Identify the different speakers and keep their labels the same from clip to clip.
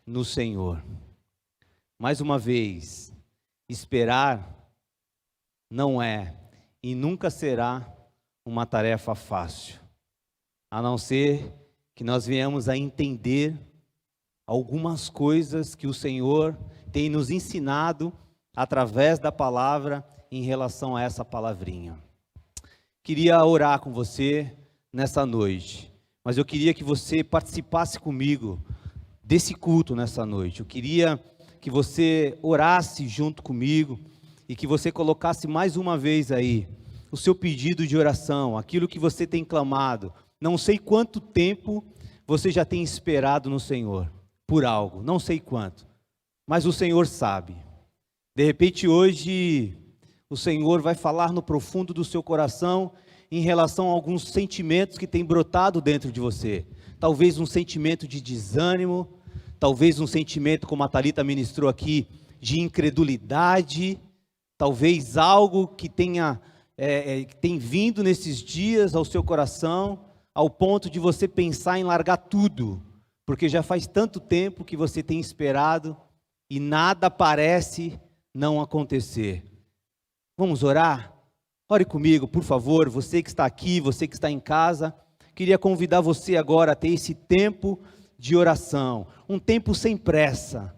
Speaker 1: no Senhor. Mais uma vez, esperar não é e nunca será uma tarefa fácil, a não ser que nós venhamos a entender algumas coisas que o Senhor tem nos ensinado através da palavra em relação a essa palavrinha. Queria orar com você nessa noite, mas eu queria que você participasse comigo desse culto nessa noite. Eu queria que você orasse junto comigo e que você colocasse mais uma vez aí o seu pedido de oração, aquilo que você tem clamado. Não sei quanto tempo você já tem esperado no Senhor por algo, não sei quanto, mas o Senhor sabe. De repente hoje o Senhor vai falar no profundo do seu coração em relação a alguns sentimentos que têm brotado dentro de você. Talvez um sentimento de desânimo, talvez um sentimento, como a Thalita ministrou aqui, de incredulidade, talvez algo que tem vindo nesses dias ao seu coração, ao ponto de você pensar em largar tudo, porque já faz tanto tempo que você tem esperado e nada parece não acontecer. Vamos orar? Ore comigo, por favor, você que está aqui, você que está em casa. Queria convidar você agora a ter esse tempo de oração, um tempo sem pressa,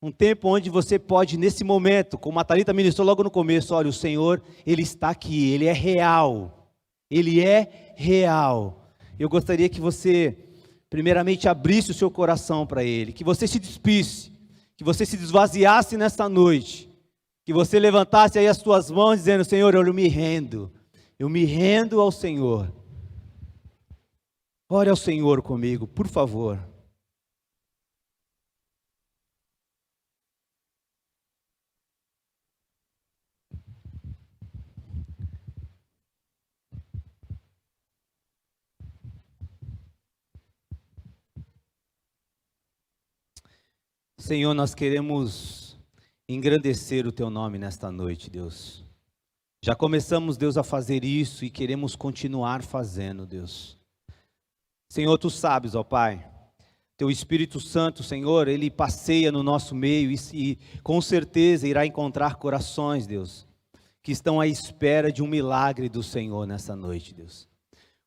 Speaker 1: um tempo onde você pode, nesse momento, como a Thalita ministrou logo no começo, olha, o Senhor, Ele está aqui, Ele é real, Ele é real. Eu gostaria que você, primeiramente, abrisse o seu coração para Ele, que você se despisse, que você se esvaziasse nesta noite, que você levantasse aí as suas mãos dizendo, Senhor, eu me rendo ao Senhor. Ore ao Senhor comigo, por favor. Senhor, nós queremos engrandecer o Teu nome nesta noite, Deus. Já começamos, Deus, a fazer isso e queremos continuar fazendo, Deus. Senhor, Tu sabes, ó Pai, Teu Espírito Santo, Senhor, Ele passeia no nosso meio e com certeza irá encontrar corações, Deus, que estão à espera de um milagre do Senhor nessa noite, Deus.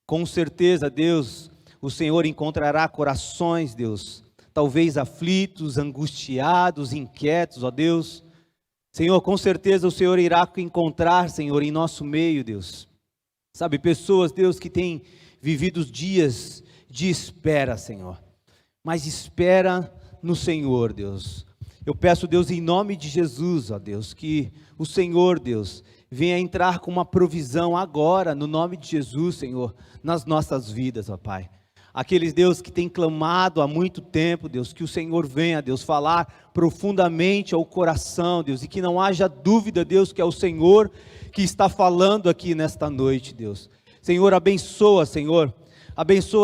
Speaker 1: Com certeza, Deus, o Senhor encontrará corações, Deus, talvez aflitos, angustiados, inquietos, ó Deus. Senhor, com certeza o Senhor irá encontrar, Senhor, em nosso meio, Deus. Sabe, pessoas, Deus, que têm vivido dias de espera, Senhor. Mas espera no Senhor, Deus. Eu peço, Deus, em nome de Jesus, ó Deus, que o Senhor, Deus, venha entrar com uma provisão agora, no nome de Jesus, Senhor, nas nossas vidas, ó Pai. Aqueles, Deus, que têm clamado há muito tempo, Deus, que o Senhor venha, Deus, falar profundamente ao coração, Deus, e que não haja dúvida, Deus, que é o Senhor que está falando aqui nesta noite, Deus. Senhor, abençoa,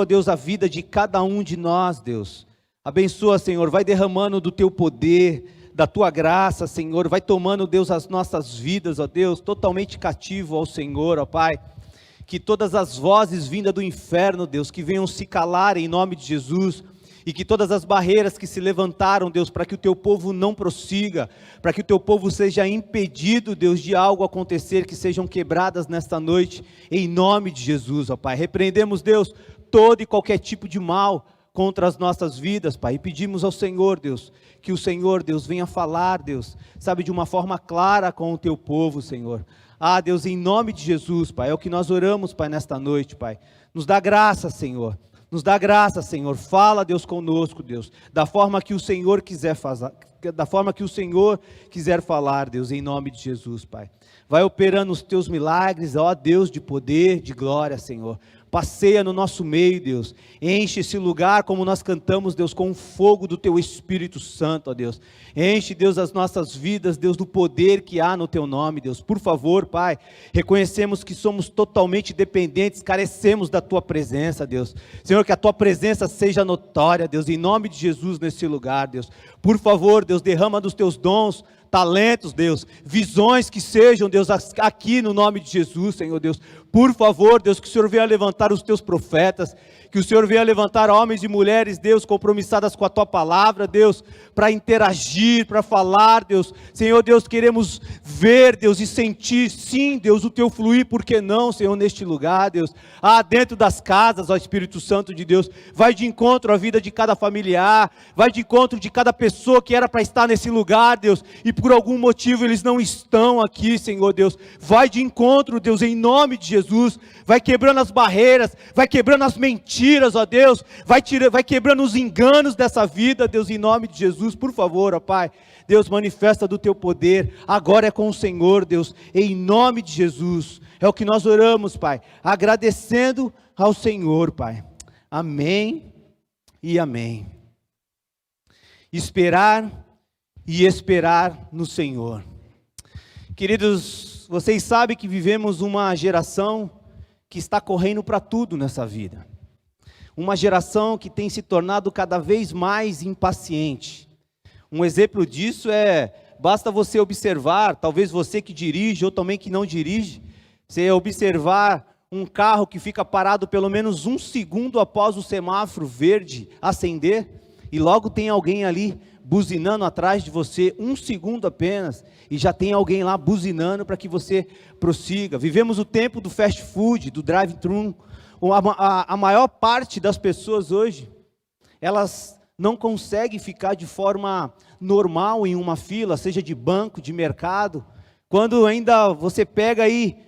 Speaker 1: Deus, a vida de cada um de nós, Deus. Abençoa, Senhor, vai derramando do Teu poder, da Tua graça, Senhor, vai tomando, Deus, as nossas vidas, ó Deus, totalmente cativo ao Senhor, ó Pai. Que todas as vozes vindas do inferno, Deus, que venham se calar em nome de Jesus, e que todas as barreiras que se levantaram, Deus, para que o Teu povo não prossiga, para que o Teu povo seja impedido, Deus, de algo acontecer, que sejam quebradas nesta noite, em nome de Jesus, ó Pai. Repreendemos, Deus, todo e qualquer tipo de mal contra as nossas vidas, Pai, e pedimos ao Senhor, Deus, que o Senhor, Deus, venha falar, Deus, sabe, de uma forma clara com o Teu povo, Senhor. Ah, Deus, em nome de Jesus, Pai, é o que nós oramos, Pai, nesta noite, Pai. Nos dá graça, Senhor. Nos dá graça, Senhor. Fala, Deus, conosco, Deus, da forma que o Senhor quiser fazer, da forma que o Senhor quiser falar, Deus, em nome de Jesus, Pai. Vai operando os Teus milagres, ó Deus, de poder, de glória, Senhor. Passeia no nosso meio, Deus. Enche esse lugar, como nós cantamos, Deus, com o fogo do Teu Espírito Santo, ó Deus. Enche, Deus, as nossas vidas, Deus, do poder que há no Teu nome, Deus. Por favor, Pai, reconhecemos que somos totalmente dependentes, carecemos da Tua presença, Deus. Senhor, que a Tua presença seja notória, Deus, em nome de Jesus nesse lugar, Deus. Por favor, Deus, derrama dos Teus dons, talentos, Deus, visões que sejam, Deus, aqui no nome de Jesus, Senhor Deus. Por favor, Deus, que o Senhor venha levantar os Teus profetas, que Que o Senhor venha levantar homens e mulheres, Deus, compromissadas com a Tua palavra, Deus, para interagir, para falar, Deus. Senhor, Deus, queremos ver, Deus, e sentir, sim, Deus, o Teu fluir, por que não, Senhor, neste lugar, Deus. Dentro das casas, ó Espírito Santo de Deus, vai de encontro à vida de cada familiar, vai de encontro de cada pessoa que era para estar nesse lugar, Deus, e por algum motivo eles não estão aqui, Senhor, Deus. Vai de encontro, Deus, em nome de Jesus, vai quebrando as barreiras, vai quebrando as mentiras, ó Deus, vai quebrando os enganos dessa vida, Deus, em nome de Jesus, por favor, ó Pai. Deus, manifesta do Teu poder, agora é com o Senhor, Deus, em nome de Jesus. É o que nós oramos, Pai, agradecendo ao Senhor, Pai. Amém e amém. Esperar e esperar no Senhor. Queridos, vocês sabem que vivemos uma geração que está correndo para tudo nessa vida. Uma geração que tem se tornado cada vez mais impaciente. Um exemplo disso basta você observar, talvez você que dirige ou também que não dirige, você observar um carro que fica parado pelo menos 1 segundo após o semáforo verde acender, e logo tem alguém ali buzinando atrás de você, 1 segundo apenas, e já tem alguém lá buzinando para que você prossiga. Vivemos o tempo do fast food, do drive-thru. A maior parte das pessoas hoje, elas não conseguem ficar de forma normal em uma fila, seja de banco, de mercado. Quando ainda você pega aí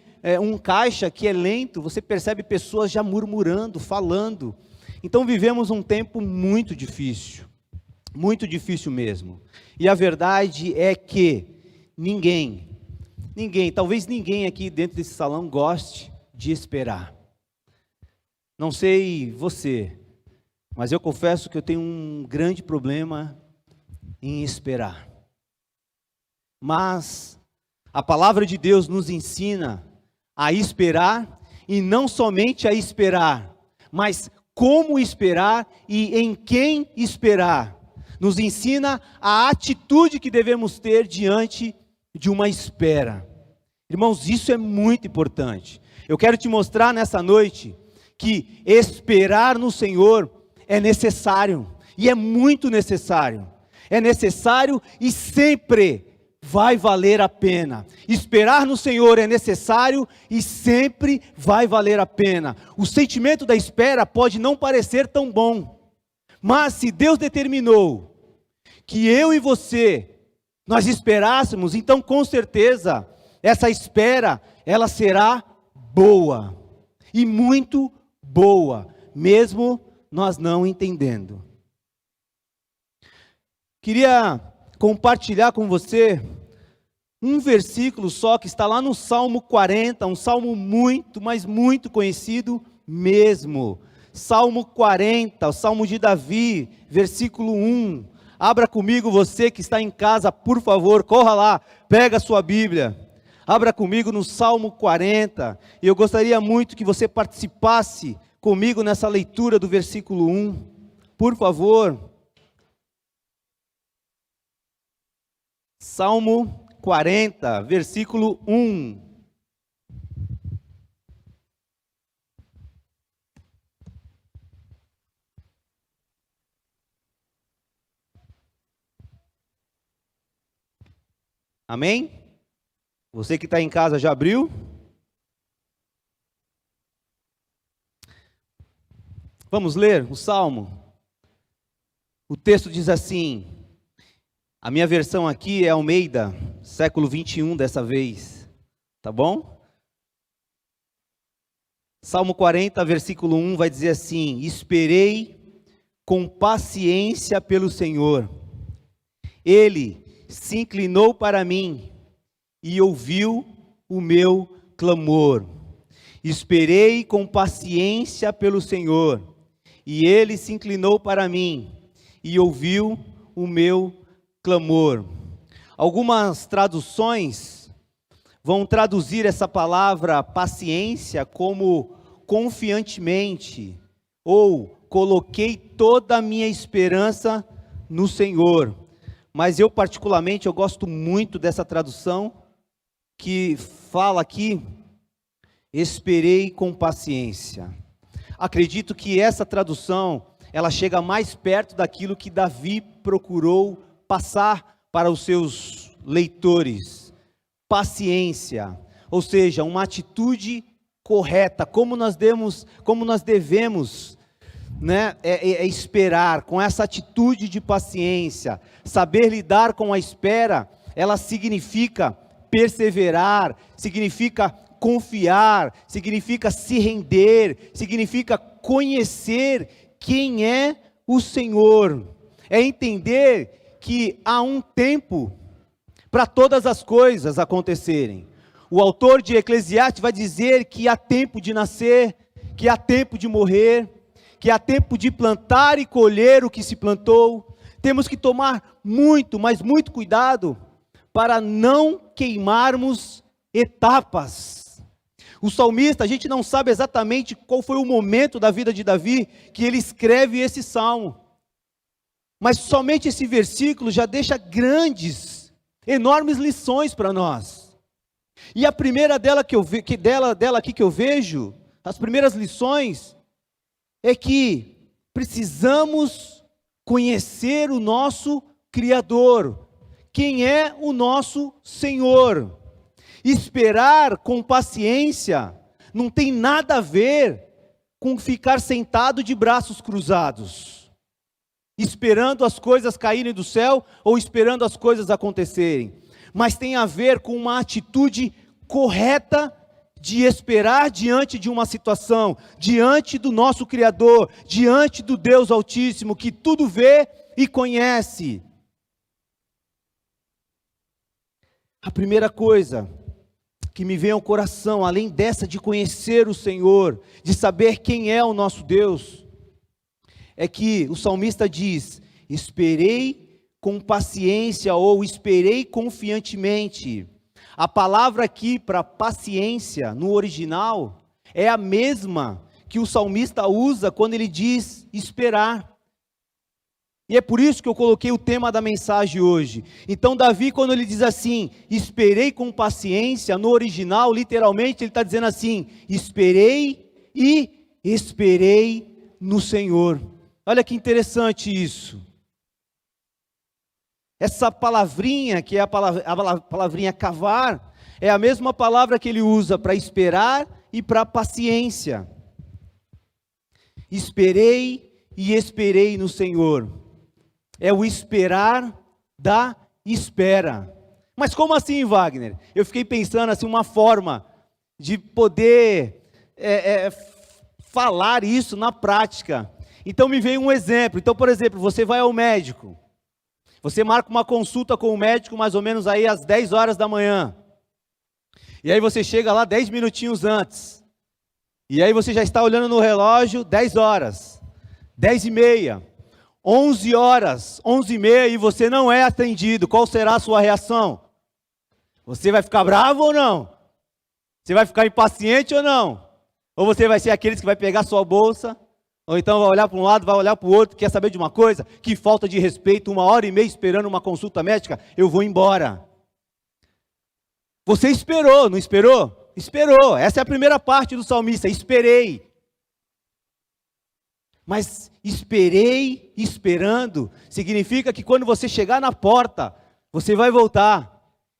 Speaker 1: um caixa que é lento, você percebe pessoas já murmurando, falando. Então vivemos um tempo muito difícil mesmo. E a verdade é que ninguém, talvez ninguém aqui dentro desse salão goste de esperar. Não sei você, mas eu confesso que eu tenho um grande problema em esperar. Mas a palavra de Deus nos ensina a esperar, e não somente a esperar, mas como esperar e em quem esperar. Nos ensina a atitude que devemos ter diante de uma espera. Irmãos, isso é muito importante. Eu quero te mostrar nessa noite que esperar no Senhor é necessário, e é muito necessário. É necessário e sempre vai valer a pena. Esperar no Senhor é necessário e sempre vai valer a pena. O sentimento da espera pode não parecer tão bom, mas se Deus determinou que eu e você, nós esperássemos, então com certeza, essa espera, ela será boa, e muito boa, mesmo nós não entendendo. Queria compartilhar com você um versículo só, que está lá no Salmo 40, um salmo muito, mas muito conhecido mesmo. Salmo 40, o Salmo de Davi, versículo 1. Abra comigo, você que está em casa, por favor, corra lá, pega a sua Bíblia. Abra comigo no Salmo 40, e eu gostaria muito que você participasse comigo nessa leitura do versículo 1, por favor. Salmo 40, versículo 1. Amém? Você que está em casa já abriu? Vamos ler o Salmo. O texto diz assim, a minha versão aqui é Almeida, século 21 dessa vez, tá bom? Salmo 40, versículo 1 vai dizer assim: esperei com paciência pelo Senhor, Ele se inclinou para mim e ouviu o meu clamor. Esperei com paciência pelo Senhor, e Ele se inclinou para mim e ouviu o meu clamor. Algumas traduções vão traduzir essa palavra paciência como confiantemente, ou coloquei toda a minha esperança no Senhor. Mas eu particularmente, eu gosto muito dessa tradução, que fala aqui, esperei com paciência. acredito que essa tradução, ela chega mais perto daquilo que Davi procurou passar para os seus leitores. Paciência, ou seja, uma atitude correta, como nós devemos, né, esperar, com essa atitude de paciência. Saber lidar com a espera, ela significa perseverar, significa confiar, significa se render, significa conhecer quem é o Senhor. É entender que há um tempo para todas as coisas acontecerem. O autor de Eclesiastes vai dizer que há tempo de nascer, que há tempo de morrer, que há tempo de plantar e colher o que se plantou. Temos que tomar muito, mas muito cuidado para não queimarmos etapas. O salmista, a gente não sabe exatamente qual foi o momento da vida de Davi que ele escreve esse salmo, mas somente esse versículo já deixa enormes lições para nós. E a primeira dela aqui que eu vejo, as primeiras lições, é que precisamos conhecer o nosso Criador, quem é o nosso Senhor. Esperar com paciência não tem nada a ver com ficar sentado de braços cruzados, esperando as coisas caírem do céu ou esperando as coisas acontecerem, mas tem a ver com uma atitude correta de esperar diante de uma situação, diante do nosso Criador, diante do Deus Altíssimo, que tudo vê e conhece. A primeira coisa que me vem ao coração, além dessa de conhecer o Senhor, de saber quem é o nosso Deus, é que o salmista diz: esperei com paciência, ou esperei confiantemente. A palavra aqui para paciência, no original, é a mesma que o salmista usa quando ele diz esperar. E é por isso que eu coloquei o tema da mensagem hoje. Então Davi, quando ele diz assim, esperei com paciência, no original, literalmente, ele está dizendo assim, esperei e esperei no Senhor. Olha que interessante isso. Essa palavrinha, que é a palavrinha cavar, é a mesma palavra que ele usa para esperar e para paciência. Esperei e esperei no Senhor. É o esperar da espera. Mas como assim, Wagner? Eu fiquei pensando assim, uma forma de poder falar isso na prática. Então me veio um exemplo. Então, por exemplo, você vai ao médico. Você marca uma consulta com o médico mais ou menos aí às 10 horas da manhã. E aí você chega lá 10 minutinhos antes. E aí você já está olhando no relógio 10 horas, 10 e meia, 11 horas, 11 e meia e você não é atendido. Qual será a sua reação? Você vai ficar bravo ou não? Você vai ficar impaciente ou não? Ou você vai ser aqueles que vai pegar sua bolsa, ou então vai olhar para um lado, vai olhar para o outro, quer saber de uma coisa? Que falta de respeito, 1h30 esperando uma consulta médica, eu vou embora. Você esperou, não esperou? Esperou, essa é a primeira parte do salmista, esperei. Mas esperei, esperando, significa que quando você chegar na porta, você vai voltar,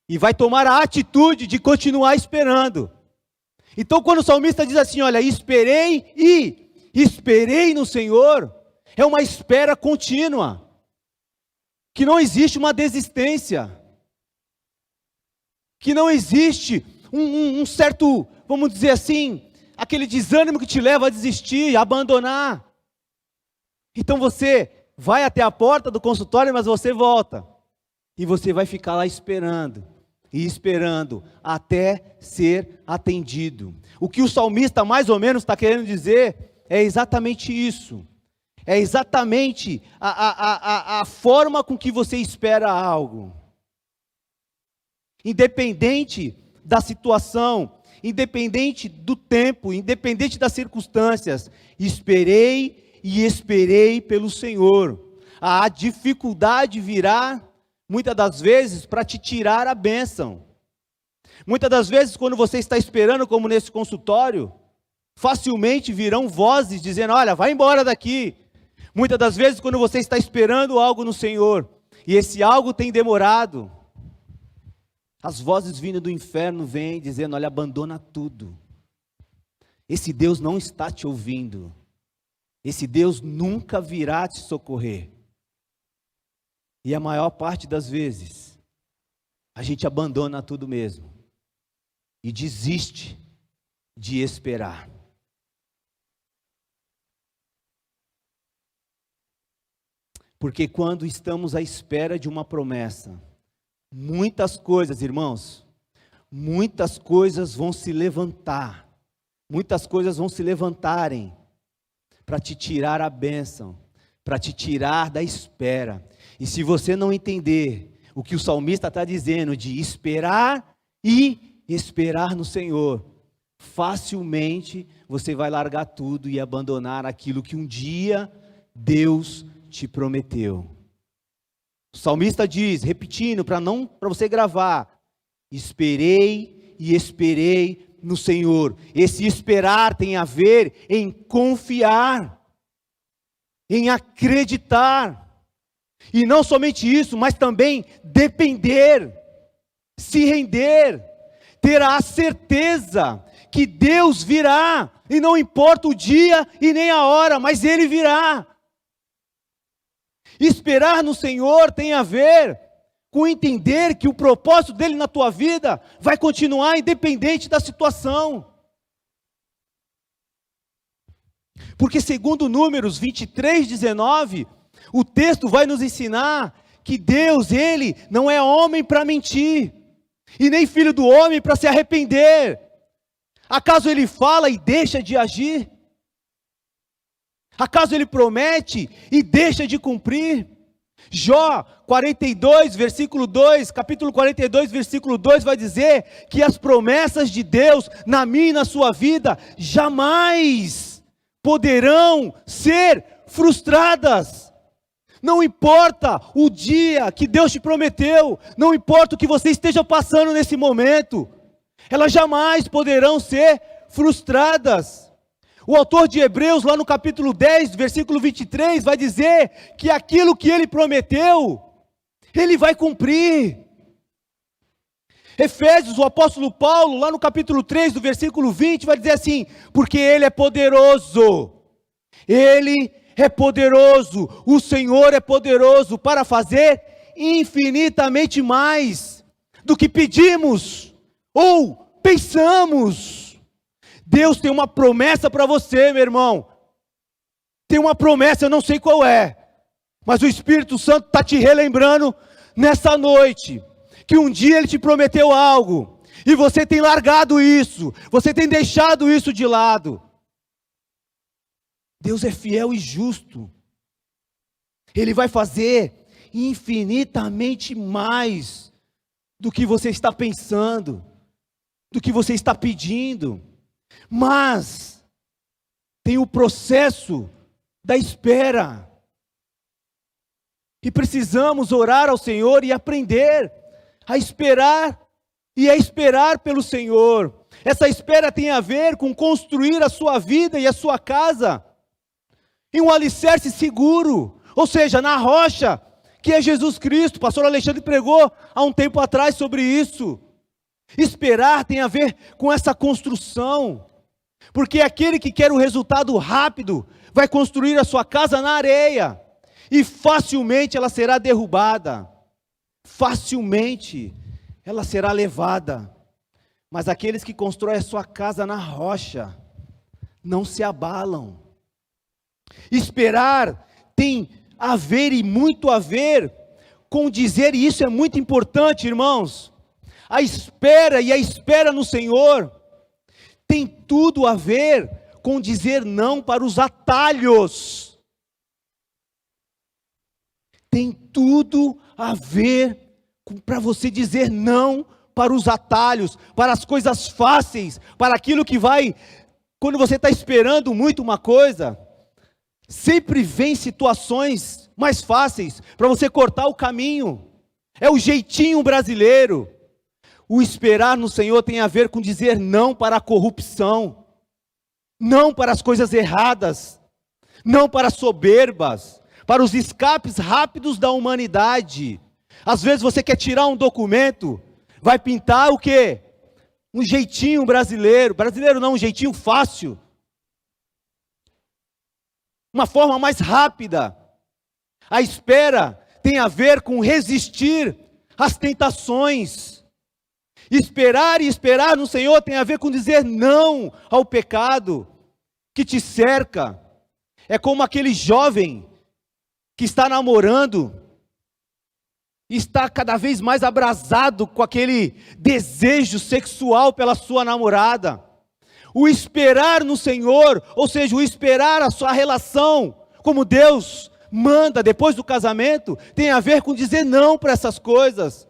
Speaker 1: e vai tomar a atitude de continuar esperando. Então quando o salmista diz assim, olha, esperei e esperei no Senhor, é uma espera contínua, que não existe uma desistência, que não existe um certo, vamos dizer assim, aquele desânimo que te leva a desistir, a abandonar. Então você vai até a porta do consultório, mas você volta, e você vai ficar lá esperando, e esperando, até ser atendido. O que o salmista mais ou menos está querendo dizer é exatamente isso. É exatamente a forma com que você espera algo. Independente da situação, independente do tempo, independente das circunstâncias, esperei e esperei pelo Senhor. A dificuldade virá, muitas das vezes, para te tirar a bênção. Muitas das vezes, quando você está esperando, como nesse consultório, Facilmente virão vozes dizendo: olha, vai embora daqui. Muitas das vezes, quando você está esperando algo no Senhor, e esse algo tem demorado, as vozes vindo do inferno vêm dizendo: olha, abandona tudo. Esse Deus não está te ouvindo. Esse Deus nunca virá te socorrer. E a maior parte das vezes, a gente abandona tudo mesmo. E desiste de esperar. Porque quando estamos à espera de uma promessa, muitas coisas, irmãos, muitas coisas vão se levantar. Muitas coisas vão se levantarem para te tirar a bênção, para te tirar da espera. E se você não entender o que o salmista está dizendo de esperar e esperar no Senhor, facilmente você vai largar tudo e abandonar aquilo que um dia Deus te prometeu. O salmista diz, repetindo, para você gravar: esperei e esperei no Senhor. Esse esperar tem a ver em confiar, em acreditar. E não somente isso, mas também depender, se render, ter a certeza que Deus virá, e não importa o dia e nem a hora, mas Ele virá. Esperar no Senhor tem a ver com entender que o propósito dEle na tua vida vai continuar independente da situação. Porque segundo Números 23:19, o texto vai nos ensinar que Deus, Ele não é homem para mentir, e nem filho do homem para se arrepender. Acaso Ele fala e deixa de agir? Acaso Ele promete e deixa de cumprir? Jó 42, versículo 2, capítulo 42, versículo 2, vai dizer que as promessas de Deus na minha e na sua vida jamais poderão ser frustradas. Não importa o dia que Deus te prometeu, não importa o que você esteja passando nesse momento, elas jamais poderão ser frustradas. O autor de Hebreus, lá no capítulo 10, versículo 23, vai dizer que aquilo que Ele prometeu, Ele vai cumprir. Efésios, o apóstolo Paulo, lá no capítulo 3, do versículo 20, vai dizer assim: porque Ele é poderoso, Ele é poderoso, o Senhor é poderoso para fazer infinitamente mais do que pedimos ou pensamos. Deus tem uma promessa para você, meu irmão. Tem uma promessa, eu não sei qual é, mas o Espírito Santo está te relembrando nessa noite, que um dia Ele te prometeu algo, e você tem largado isso, você tem deixado isso de lado. Deus é fiel e justo. Ele vai fazer infinitamente mais do que você está pensando, do que você está pedindo. Mas tem o processo da espera. E precisamos orar ao Senhor e aprender a esperar e a esperar pelo Senhor. Essa espera tem a ver com construir a sua vida e a sua casa em um alicerce seguro, ou seja, na rocha, que é Jesus Cristo. O pastor Alexandre pregou há um tempo atrás sobre isso. Esperar tem a ver com essa construção, porque aquele que quer o resultado rápido, vai construir a sua casa na areia, e facilmente ela será derrubada, facilmente ela será levada. Mas aqueles que constroem a sua casa na rocha, não se abalam. Esperar tem a ver e muito a ver com dizer, e isso é muito importante, irmãos, a espera e a espera no Senhor tem tudo a ver com dizer não para os atalhos. Tem tudo a ver para você dizer não para os atalhos, para as coisas fáceis, para aquilo que vai, quando você está esperando muito uma coisa, sempre vem situações mais fáceis para você cortar o caminho. É o jeitinho brasileiro. O esperar no Senhor tem a ver com dizer não para a corrupção. não para as coisas erradas, não para as soberbas, para os escapes rápidos da humanidade. Às vezes você quer tirar um documento, vai pintar o quê? Um jeitinho brasileiro, brasileiro não, um jeitinho fácil, uma forma mais rápida. A espera tem a ver com resistir às tentações. Esperar e esperar no Senhor tem a ver com dizer não ao pecado que te cerca. É como aquele jovem que está namorando e está cada vez mais abrasado com aquele desejo sexual pela sua namorada. O esperar no Senhor, ou seja, o esperar a sua relação como Deus manda depois do casamento, tem a ver com dizer não para essas coisas.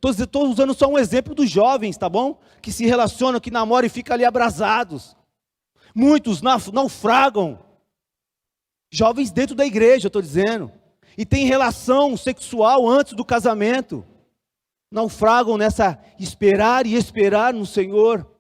Speaker 1: Estou usando só um exemplo dos jovens, tá bom? Que se relacionam, que namoram e ficam ali abrasados. Muitos naufragam. Jovens dentro da igreja, eu estou dizendo. E tem relação sexual antes do casamento. Naufragam nessa esperar e esperar no Senhor.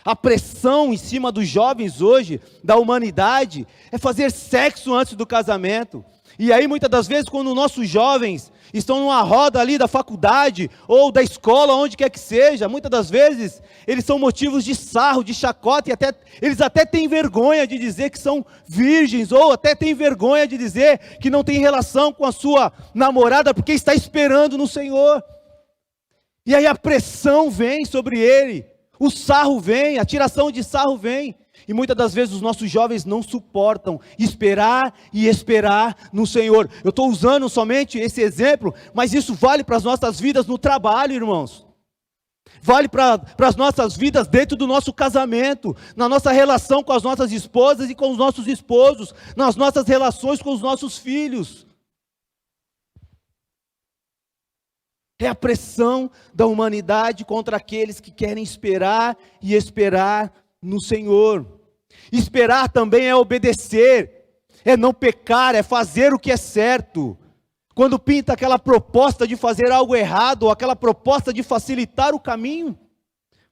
Speaker 1: A pressão em cima dos jovens hoje, da humanidade, é fazer sexo antes do casamento. E aí muitas das vezes quando nossos jovens estão numa roda ali da faculdade, ou da escola, onde quer que seja, muitas das vezes eles são motivos de sarro, de chacota, e eles até têm vergonha de dizer que são virgens, ou até têm vergonha de dizer que não tem relação com a sua namorada, porque está esperando no Senhor. E aí a pressão vem sobre ele, o sarro vem, a tiração de sarro vem, e muitas das vezes os nossos jovens não suportam esperar e esperar no Senhor. Eu estou usando somente esse exemplo, mas isso vale para as nossas vidas no trabalho, irmãos. Vale para as nossas vidas dentro do nosso casamento, na nossa relação com as nossas esposas e com os nossos esposos, nas nossas relações com os nossos filhos. É a pressão da humanidade contra aqueles que querem esperar e esperar no Senhor. Esperar também é obedecer, é não pecar, é fazer o que é certo. Quando pinta aquela proposta de fazer algo errado, ou aquela proposta de facilitar o caminho,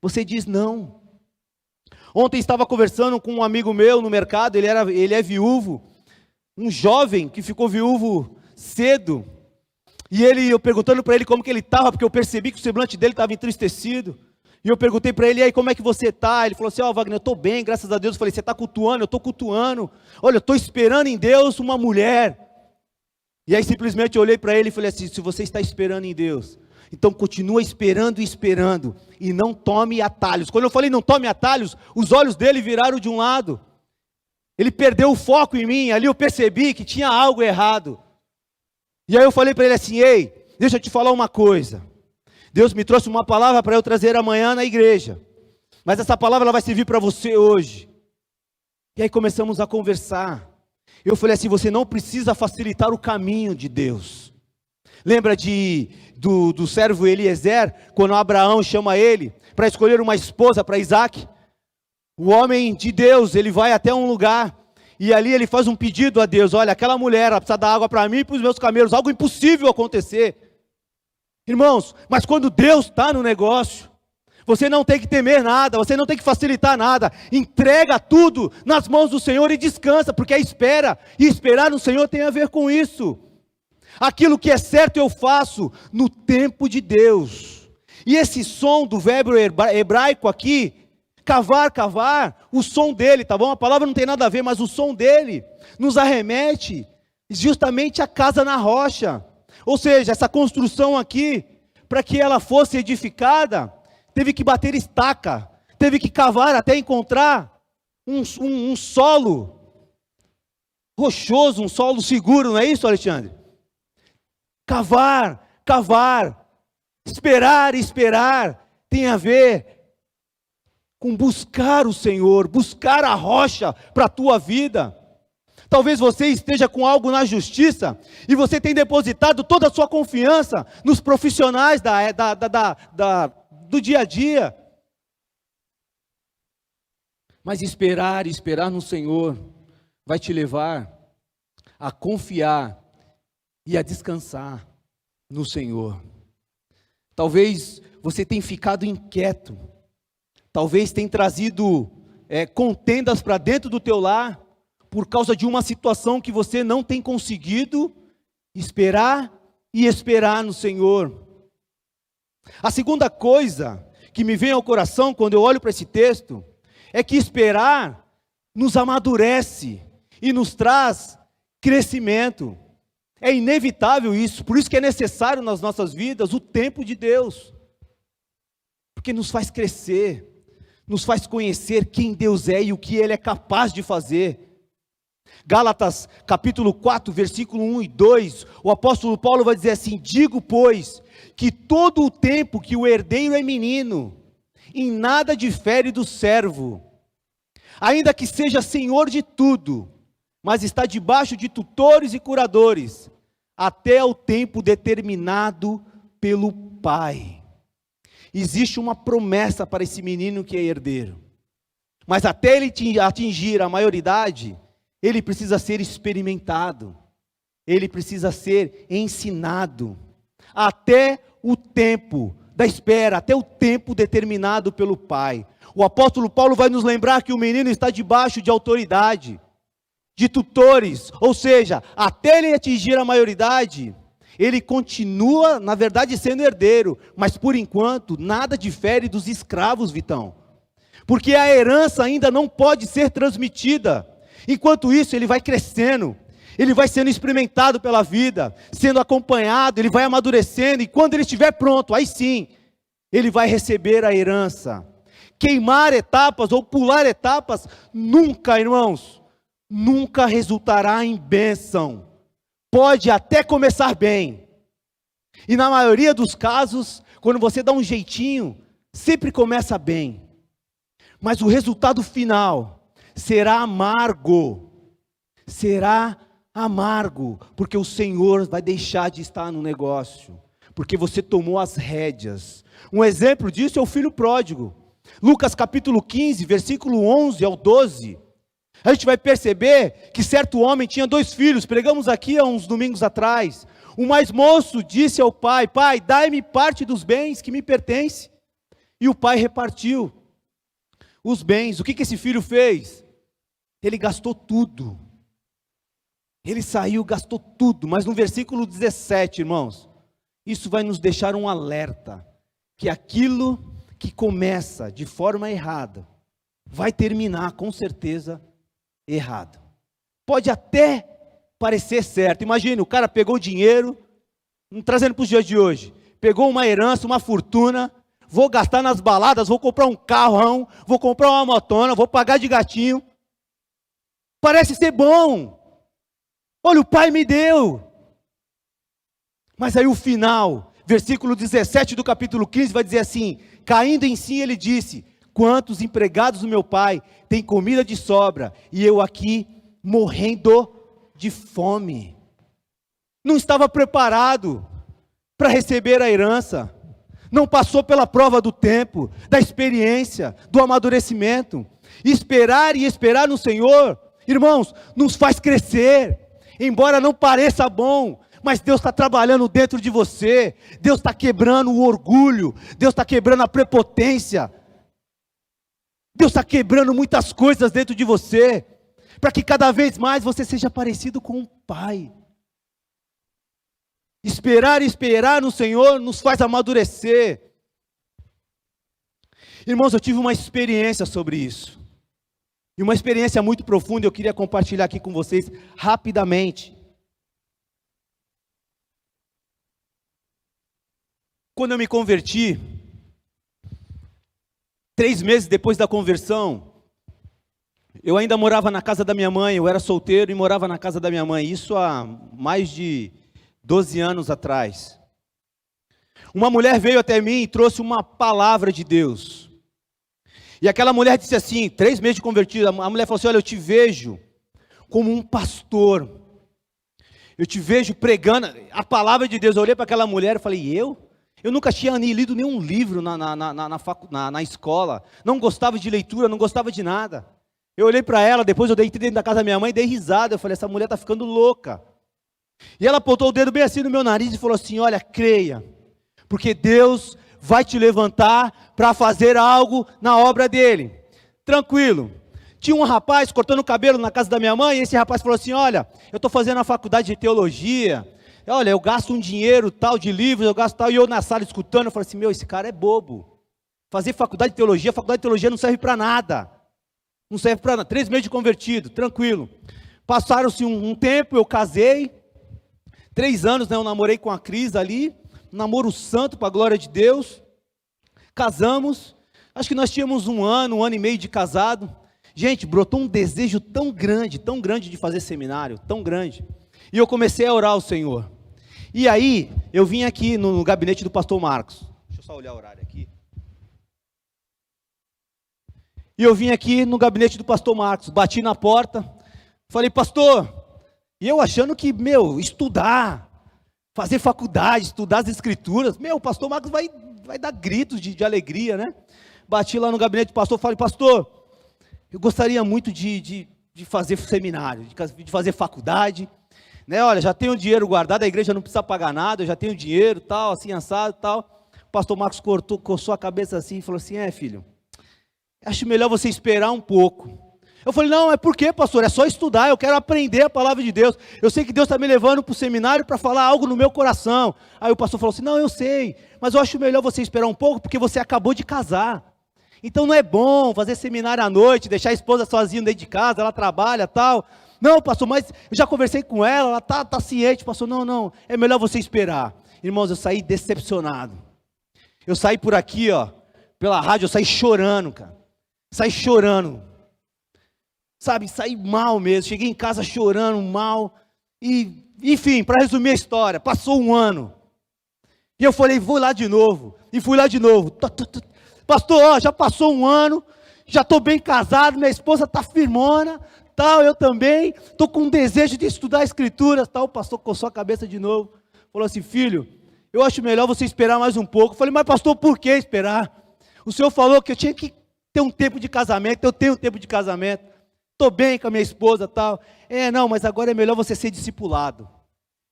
Speaker 1: você diz não. Ontem estava conversando com um amigo meu no mercado, ele é viúvo, um jovem que ficou viúvo cedo. E eu perguntando para ele como que ele estava, porque eu percebi que o semblante dele estava entristecido. E eu perguntei para ele, e aí, como é que você está? Ele falou assim, Wagner, eu estou bem, graças a Deus. Eu falei, você está cultuando? Eu estou cultuando. Olha, eu estou esperando em Deus uma mulher. E aí simplesmente eu olhei para ele e falei assim, se você está esperando em Deus, então continua esperando e esperando, e não tome atalhos. Quando eu falei não tome atalhos, os olhos dele viraram de um lado. Ele perdeu o foco em mim, ali eu percebi que tinha algo errado. E aí eu falei para ele assim, ei, deixa eu te falar uma coisa. Deus me trouxe uma palavra para eu trazer amanhã na igreja. Mas essa palavra ela vai servir para você hoje. E aí começamos a conversar. Eu falei assim, você não precisa facilitar o caminho de Deus. Lembra do servo Eliezer, quando Abraão chama ele para escolher uma esposa para Isaac? O homem de Deus, ele vai até um lugar. E ali ele faz um pedido a Deus, olha, aquela mulher, ela precisa dar água para mim e para os meus camelos, algo impossível acontecer. Irmãos, mas quando Deus está no negócio, você não tem que temer nada, você não tem que facilitar nada, entrega tudo nas mãos do Senhor e descansa, porque a espera, e esperar no Senhor tem a ver com isso. Aquilo que é certo eu faço no tempo de Deus. E esse som do verbo hebraico aqui, cavar, o som dele, tá bom? A palavra não tem nada a ver, mas o som dele nos arremete justamente à casa na rocha. Ou seja, essa construção aqui, para que ela fosse edificada, teve que bater estaca, teve que cavar até encontrar um solo rochoso, um solo seguro, não é isso, Alexandre? Cavar, esperar, tem a ver com buscar o Senhor, buscar a rocha para a tua vida. Talvez você esteja com algo na justiça, e você tem depositado toda a sua confiança nos profissionais do dia a dia. Mas esperar no Senhor, vai te levar a confiar e a descansar no Senhor. Talvez você tenha ficado inquieto, talvez tenha trazido contendas para dentro do teu lar, por causa de uma situação que você não tem conseguido esperar e esperar no Senhor. A segunda coisa que me vem ao coração quando eu olho para esse texto, é que esperar nos amadurece e nos traz crescimento. É inevitável isso, por isso que é necessário nas nossas vidas o tempo de Deus, porque nos faz crescer, nos faz conhecer quem Deus é e o que Ele é capaz de fazer. Gálatas capítulo 4, versículo 1 e 2, o apóstolo Paulo vai dizer assim: digo, pois, que todo o tempo que o herdeiro é menino, em nada difere do servo, ainda que seja senhor de tudo, mas está debaixo de tutores e curadores, até o tempo determinado pelo Pai. Existe uma promessa para esse menino que é herdeiro, mas até ele atingir a maioridade, ele precisa ser experimentado, ele precisa ser ensinado, até o tempo da espera, até o tempo determinado pelo Pai. O apóstolo Paulo vai nos lembrar que o menino está debaixo de autoridade, de tutores, ou seja, até ele atingir a maioridade, ele continua, na verdade, sendo herdeiro, mas por enquanto, nada difere dos escravos, Vitão, porque a herança ainda não pode ser transmitida. Enquanto isso, ele vai crescendo, ele vai sendo experimentado pela vida, sendo acompanhado, ele vai amadurecendo, e quando ele estiver pronto, aí sim, ele vai receber a herança. Queimar etapas ou pular etapas, nunca, irmãos, nunca resultará em bênção. Pode até começar bem, e na maioria dos casos, quando você dá um jeitinho, sempre começa bem, mas o resultado final será amargo, porque o Senhor vai deixar de estar no negócio, porque você tomou as rédeas. Um exemplo disso é o filho pródigo. Lucas capítulo 15, versículo 11 ao 12, a gente vai perceber que certo homem tinha 2 filhos, pregamos aqui há uns domingos atrás. O mais moço disse ao pai: pai, dai-me parte dos bens que me pertence. E o pai repartiu os bens. O que esse filho fez? Ele gastou tudo. Ele saiu, gastou tudo. Mas no versículo 17, irmãos, isso vai nos deixar um alerta, que aquilo que começa de forma errada, vai terminar com certeza errado. Pode até parecer certo. Imagine, o cara pegou dinheiro, trazendo para os dias de hoje, pegou uma herança, uma fortuna, vou gastar nas baladas, vou comprar um carrão, vou comprar uma motona, vou pagar de gatinho. Parece ser bom. Olha, o pai me deu. Mas aí o final, versículo 17 do capítulo 15 vai dizer assim: caindo em si ele disse: quantos empregados do meu pai têm comida de sobra, e eu aqui morrendo de fome. Não estava preparado para receber a herança, não passou pela prova do tempo, da experiência, do amadurecimento. Esperar e esperar no Senhor, irmãos, nos faz crescer, embora não pareça bom, mas Deus está trabalhando dentro de você, Deus está quebrando o orgulho, Deus está quebrando a prepotência, Deus está quebrando muitas coisas dentro de você, para que cada vez mais você seja parecido com o Pai. Esperar e esperar no Senhor nos faz amadurecer. Irmãos, eu tive uma experiência sobre isso, e uma experiência muito profunda, eu queria compartilhar aqui com vocês rapidamente. Quando eu me converti, 3 meses depois da conversão, eu ainda morava na casa da minha mãe, eu era solteiro e morava na casa da minha mãe, isso há mais de 12 anos atrás. Uma mulher veio até mim e trouxe uma palavra de Deus, e aquela mulher disse assim, 3 meses de convertido, a mulher falou assim: olha, eu te vejo como um pastor, eu te vejo pregando a palavra de Deus. Eu olhei para aquela mulher e falei: eu nunca tinha lido nenhum livro na escola, não gostava de leitura, não gostava de nada. Eu olhei para ela, depois eu deitei dentro da casa da minha mãe e dei risada. Eu falei: essa mulher está ficando louca. E ela apontou o dedo bem assim no meu nariz e falou assim: olha, creia, porque Deus vai te levantar para fazer algo na obra dele. Tranquilo. Tinha um rapaz cortando o cabelo na casa da minha mãe, e esse rapaz falou assim, olha, eu estou fazendo a faculdade de teologia, olha, eu gasto um dinheiro tal de livros, eu gasto tal, e eu na sala escutando, eu falei assim, meu, esse cara é bobo. Fazer faculdade de teologia não serve para nada. Não serve para nada. 3 meses de convertido, tranquilo. Passaram-se um tempo, eu casei, 3 anos, né, eu namorei com a Cris ali, namoro santo para a glória de Deus, casamos, acho que nós tínhamos 1 ano e meio de casado. Gente, brotou um desejo tão grande de fazer seminário, tão grande. E eu comecei a orar ao Senhor. E aí, eu vim aqui no gabinete do pastor Marcos. Deixa eu só olhar o horário aqui. E eu vim aqui no gabinete do pastor Marcos, bati na porta, falei, pastor, e eu achando que, estudar, fazer faculdade, estudar as escrituras, o pastor Marcos vai dar gritos de alegria, né? Bati lá no gabinete do pastor, falei, pastor, eu gostaria muito de fazer seminário, de fazer faculdade, né? Olha, já tenho dinheiro guardado, a igreja não precisa pagar nada, eu já tenho dinheiro, tal, assim, assado, tal. O pastor Marcos coçou a cabeça assim e falou assim, filho, acho melhor você esperar um pouco. Eu falei, não, por quê, pastor? É só estudar, eu quero aprender a palavra de Deus. Eu sei que Deus está me levando para o seminário para falar algo no meu coração. Aí o pastor falou assim, não, eu sei, mas eu acho melhor você esperar um pouco, porque você acabou de casar. Então não é bom fazer seminário à noite, deixar a esposa sozinha dentro de casa, ela trabalha e tal. Não, pastor, mas eu já conversei com ela está ciente, pastor, não, é melhor você esperar. Irmãos, eu saí decepcionado. Eu saí por aqui, pela rádio, eu saí chorando, cara. Saí chorando. Sabe, saí mal mesmo, cheguei em casa chorando, mal. E, enfim, para resumir a história, passou 1 ano. E eu falei, vou lá de novo. E fui lá de novo. Pastor, já passou 1 ano, já estou bem casado, minha esposa está firmona, tal, eu também, estou com um desejo de estudar escrituras, tal. O pastor coçou a cabeça de novo, falou assim, filho, eu acho melhor você esperar mais um pouco. Eu falei, mas pastor, por que esperar? O senhor falou que eu tinha que ter um tempo de casamento, eu tenho um tempo de casamento, estou bem com a minha esposa, tal. Não, mas agora é melhor você ser discipulado.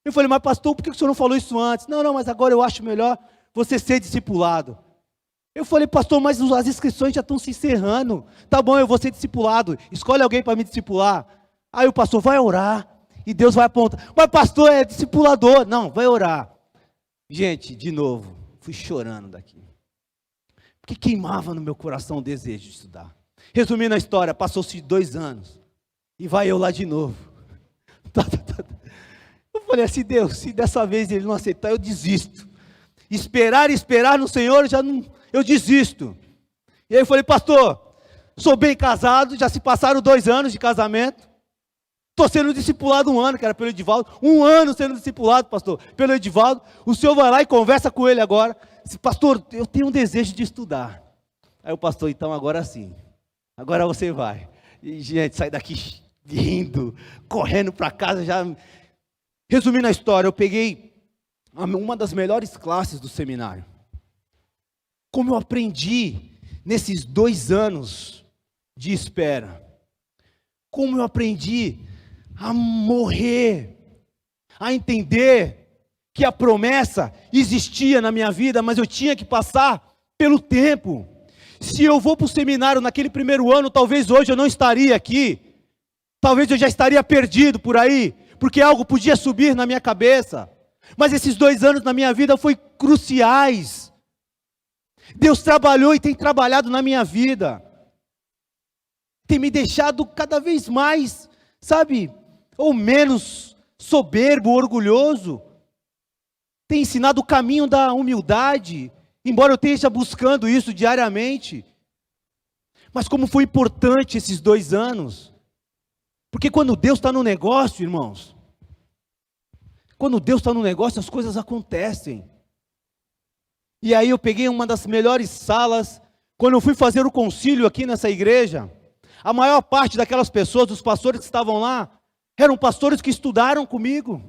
Speaker 1: Eu falei, mas pastor, por que o senhor não falou isso antes? Não, mas agora eu acho melhor você ser discipulado. Eu falei, pastor, mas as inscrições já estão se encerrando. Tá bom, eu vou ser discipulado. Escolhe alguém para me discipular. Aí o pastor vai orar e Deus vai apontar. Mas pastor, é discipulador. Não, vai orar. Gente, de novo, fui chorando daqui. Porque queimava no meu coração o desejo de estudar. Resumindo a história, passou-se 2 anos. E vai eu lá de novo. Eu falei assim, Deus, se dessa vez ele não aceitar, eu desisto. Esperar no Senhor, eu desisto. E aí eu falei, pastor, sou bem casado, já se passaram 2 anos de casamento, estou sendo discipulado 1 ano, que era pelo Edivaldo, 1 ano sendo discipulado, pastor, pelo Edivaldo. O senhor vai lá e conversa com ele agora, diz, pastor, eu tenho um desejo de estudar. Aí o pastor, então agora sim, agora você vai. E gente, sai daqui rindo, correndo para casa, já. Resumindo a história, eu peguei uma das melhores classes do seminário. Como eu aprendi nesses 2 anos de espera. Como eu aprendi a morrer, a entender que a promessa existia na minha vida, mas eu tinha que passar pelo tempo. Se eu vou para o seminário naquele primeiro ano, talvez hoje eu não estaria aqui. Talvez eu já estaria perdido por aí, porque algo podia subir na minha cabeça. Mas esses 2 anos na minha vida foram cruciais. Deus trabalhou e tem trabalhado na minha vida. Tem me deixado cada vez mais, ou menos soberbo, orgulhoso. Tem ensinado o caminho da humildade, embora eu esteja buscando isso diariamente. Mas como foi importante esses 2 anos. Porque quando Deus está no negócio, irmãos, quando Deus está no negócio, as coisas acontecem. E aí eu peguei uma das melhores salas, quando eu fui fazer o concílio aqui nessa igreja, a maior parte daquelas pessoas, dos pastores que estavam lá, eram pastores que estudaram comigo.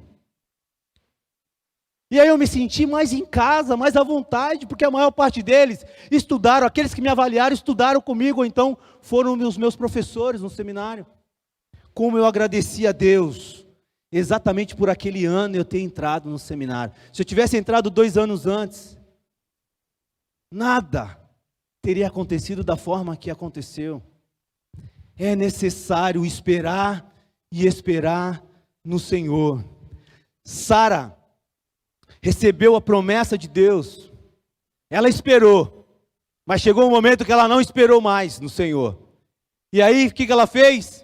Speaker 1: E aí eu me senti mais em casa, mais à vontade, porque a maior parte deles estudaram, aqueles que me avaliaram estudaram comigo, ou então foram os meus professores no seminário. Como eu agradeci a Deus, exatamente por aquele ano eu ter entrado no seminário. Se eu tivesse entrado 2 anos antes, nada teria acontecido da forma que aconteceu. É necessário esperar e esperar no Senhor. Sara recebeu a promessa de Deus. Ela esperou, mas chegou um momento que ela não esperou mais no Senhor. E aí, o que ela fez?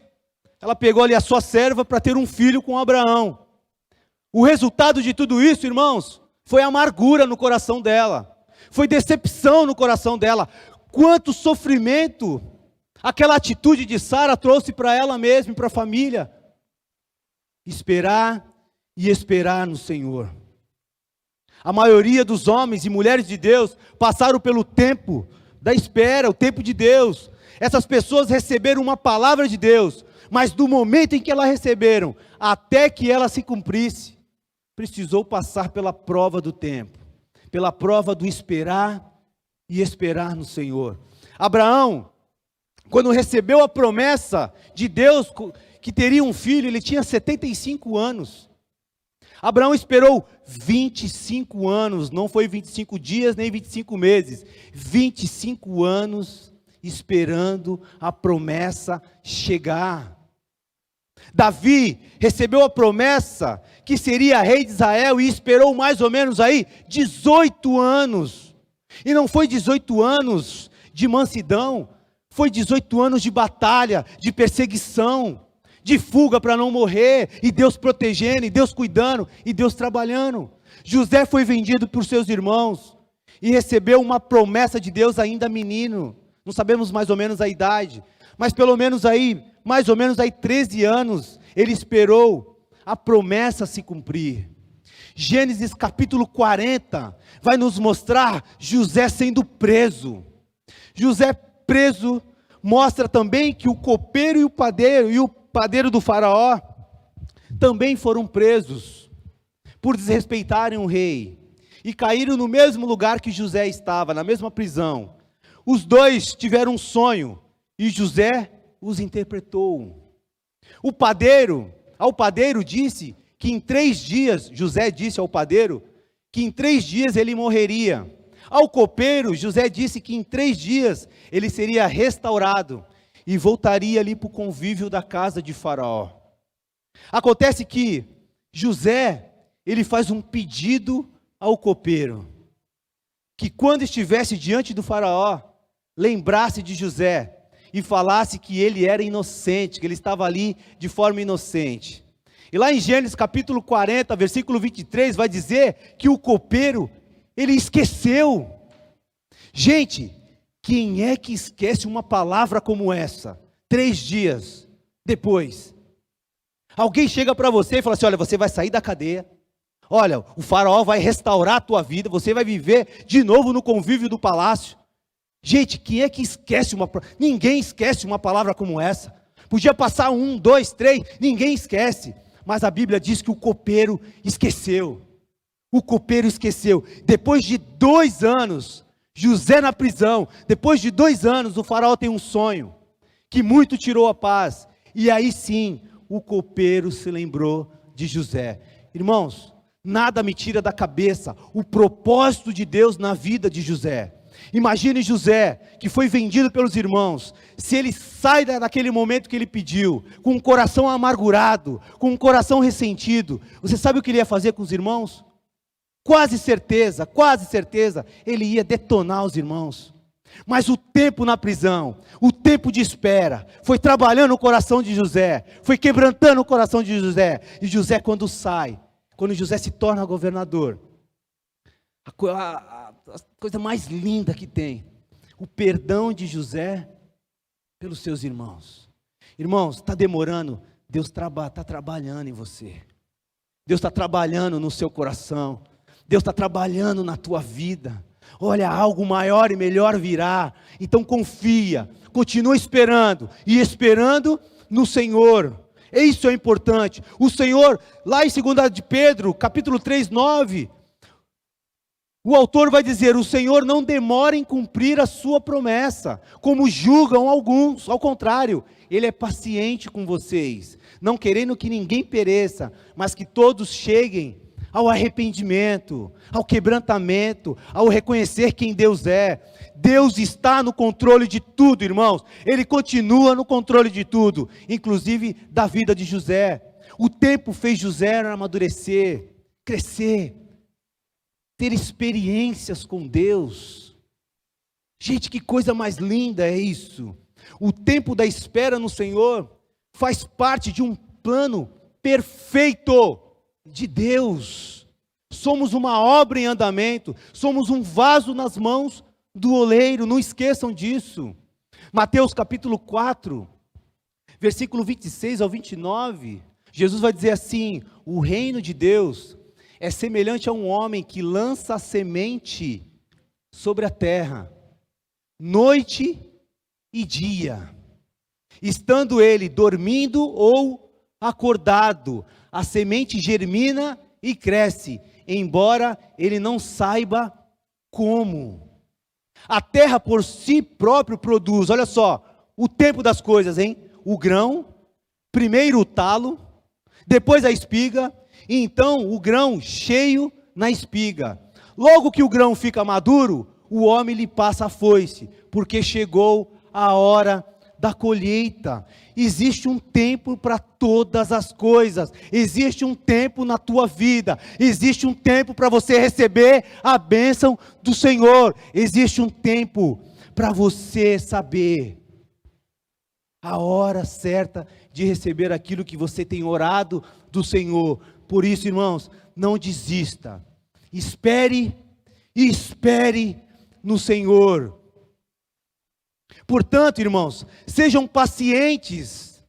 Speaker 1: Ela pegou ali a sua serva para ter um filho com Abraão. O resultado de tudo isso, irmãos, foi amargura no coração dela. Foi decepção no coração dela. Quanto sofrimento aquela atitude de Sara trouxe para ela mesma e para a família. Esperar e esperar no Senhor. A maioria dos homens e mulheres de Deus passaram pelo tempo da espera, o tempo de Deus. Essas pessoas receberam uma palavra de Deus, mas do momento em que ela receberam, até que ela se cumprisse, precisou passar pela prova do tempo, pela prova do esperar e esperar no Senhor. Abraão, quando recebeu a promessa de Deus que teria um filho, ele tinha 75 anos. Abraão esperou 25 anos, não foi 25 dias nem 25 meses, 25 anos esperando a promessa chegar. Davi recebeu a promessa que seria rei de Israel e esperou mais ou menos aí 18 anos. E não foi 18 anos de mansidão, foi 18 anos de batalha, de perseguição, de fuga para não morrer, e Deus protegendo, e Deus cuidando, e Deus trabalhando. José foi vendido por seus irmãos, e recebeu uma promessa de Deus ainda menino, não sabemos mais ou menos a idade, mas pelo menos aí, mais ou menos aí 13 anos, ele esperou a promessa se cumprir. Gênesis capítulo 40, vai nos mostrar José sendo preso. José preso, mostra também que o copeiro e o padeiro do faraó, também foram presos, por desrespeitarem o rei, e caíram no mesmo lugar que José estava, na mesma prisão. Os dois tiveram um sonho, e José os interpretou. Ao padeiro disse que em 3 dias, José disse ao padeiro, que em 3 dias ele morreria. Ao copeiro, José disse que em 3 dias ele seria restaurado e voltaria ali para o convívio da casa de Faraó. Acontece que José, ele faz um pedido ao copeiro, que quando estivesse diante do Faraó, lembrasse de José e falasse que ele era inocente, que ele estava ali de forma inocente. E lá em Gênesis capítulo 40, versículo 23, vai dizer que o copeiro, ele esqueceu. Gente, quem é que esquece uma palavra como essa? 3 dias depois. Alguém chega para você e fala assim, olha, você vai sair da cadeia. Olha, o faraó vai restaurar a tua vida, você vai viver de novo no convívio do palácio. Gente, quem é que esquece ninguém esquece uma palavra como essa. Podia passar 1, 2, 3, ninguém esquece. Mas a Bíblia diz que o copeiro esqueceu. O copeiro esqueceu. Depois de 2 anos, José na prisão, depois de 2 anos, o faraó tem um sonho, que muito tirou a paz. E aí sim, o copeiro se lembrou de José. Irmãos, nada me tira da cabeça o propósito de Deus na vida de José. Imagine José, que foi vendido pelos irmãos, se ele sai daquele momento que ele pediu, com um coração amargurado, com um coração ressentido, você sabe o que ele ia fazer com os irmãos? Quase certeza, ele ia detonar os irmãos. Mas o tempo na prisão, o tempo de espera, foi trabalhando o coração de José, foi quebrantando o coração de José, e José quando José se torna governador, a coisa mais linda que tem, o perdão de José pelos seus irmãos. Irmãos, está demorando, Deus está trabalhando em você, Deus está trabalhando no seu coração, Deus está trabalhando na tua vida. Olha, algo maior e melhor virá. Então confia, continua esperando, e esperando no Senhor. Isso é importante. O Senhor, lá em 2 de Pedro, capítulo 3, 9, o autor vai dizer, o Senhor não demora em cumprir a sua promessa, como julgam alguns, ao contrário, Ele é paciente com vocês, não querendo que ninguém pereça, mas que todos cheguem ao arrependimento, ao quebrantamento, ao reconhecer quem Deus é. Deus está no controle de tudo, irmãos. Ele continua no controle de tudo, inclusive da vida de José. O tempo fez José amadurecer, crescer, ter experiências com Deus. Gente, que coisa mais linda é isso. O tempo da espera no Senhor faz parte de um plano perfeito de Deus. Somos uma obra em andamento, somos um vaso nas mãos do oleiro, não esqueçam disso. Mateus capítulo 4, versículo 26 ao 29, Jesus vai dizer assim: o reino de Deus é semelhante a um homem que lança a semente sobre a terra, noite e dia, estando ele dormindo ou acordado, a semente germina e cresce, embora ele não saiba como. A terra por si próprio produz, olha só, o tempo das coisas, hein? O grão, primeiro o talo, depois a espiga, e então o grão cheio na espiga. Logo que o grão fica maduro, o homem lhe passa a foice, porque chegou a hora da colheita. Existe um tempo para todas as coisas, existe um tempo na tua vida, existe um tempo para você receber a bênção do Senhor, existe um tempo para você saber a hora certa de receber aquilo que você tem orado do Senhor. Por isso, irmãos, não desista, espere no Senhor. Portanto, irmãos, sejam pacientes.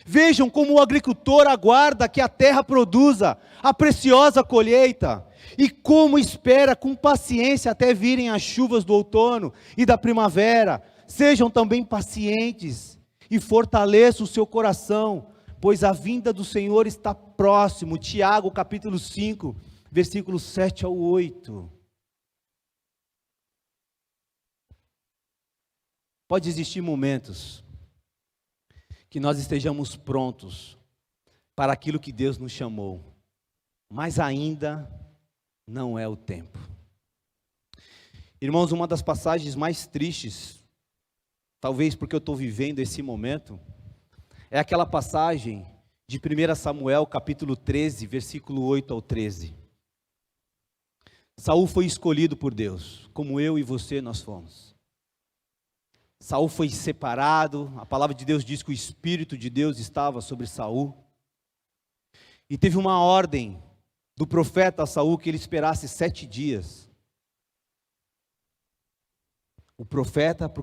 Speaker 1: Vejam como o agricultor aguarda que a terra produza a preciosa colheita, e como espera com paciência até virem as chuvas do outono e da primavera. Sejam também pacientes e fortaleçam o seu coração, pois a vinda do Senhor está próximo. Tiago capítulo 5, versículos 7 ao 8. Pode existir momentos que nós estejamos prontos para aquilo que Deus nos chamou, mas ainda não é o tempo. Irmãos, uma das passagens mais tristes, talvez porque eu estou vivendo esse momento, é aquela passagem de 1 Samuel capítulo 13, versículo 8 ao 13. Saul foi escolhido por Deus, como eu e você nós fomos. Saul foi separado, a palavra de Deus diz que o Espírito de Deus estava sobre Saul, e teve uma ordem do profeta a Saul que ele esperasse 7 dias. Porque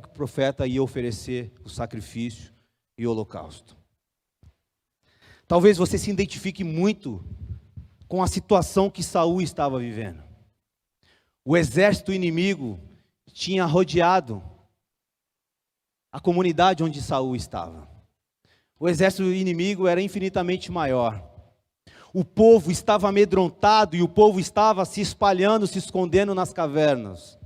Speaker 1: o profeta ia oferecer o sacrifício e o holocausto. Talvez você se identifique muito com a situação que Saul estava vivendo. O exército inimigo tinha rodeado a comunidade onde Saul estava. O exército inimigo era infinitamente maior. O povo estava amedrontado e o povo estava se espalhando, se escondendo nas cavernas.